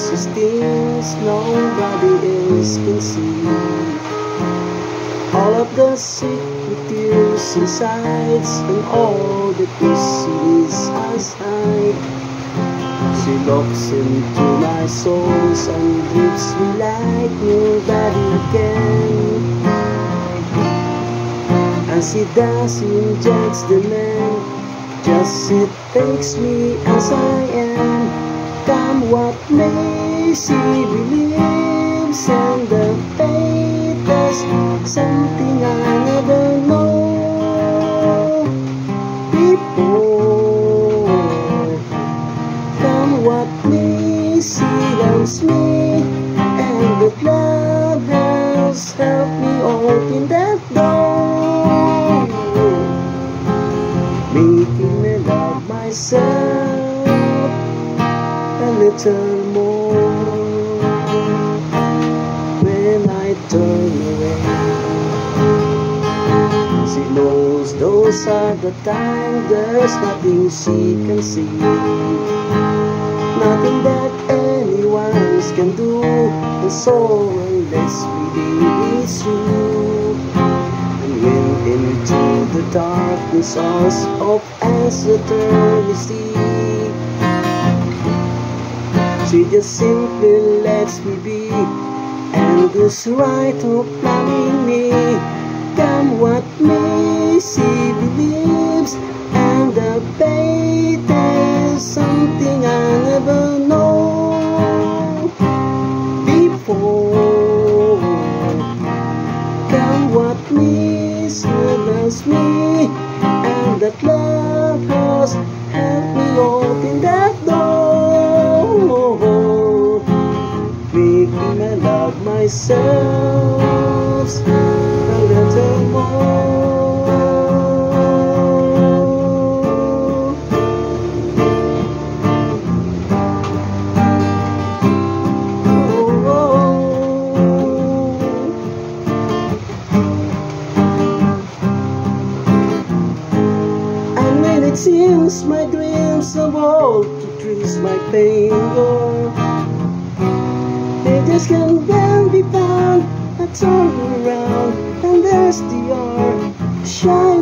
precious things nobody else can see. All of the secret tears inside, and all the pieces aside. She looks into my soul and grips me like nobody can. And she does injects the man, just she takes me as I am. Come what may, she believes in the fate is something I never know before. Come what may, she loves me, and the love has helped me open that door, making me love myself a little more when I turn away. She knows those are the times there's nothing she can see, nothing that anyone else can do, and so unless really it's you. And when into the darkness of uncertainty, she just simply lets me be, and goes right to planning me. Come what may, she believes, and the fate is something I never know before. Come what may, she loves me, and that love has helped me open that door, making me love myself a little more. And when it seems my dreams are all to trace my finger, they just can't be found. I turn around and there's the art shine.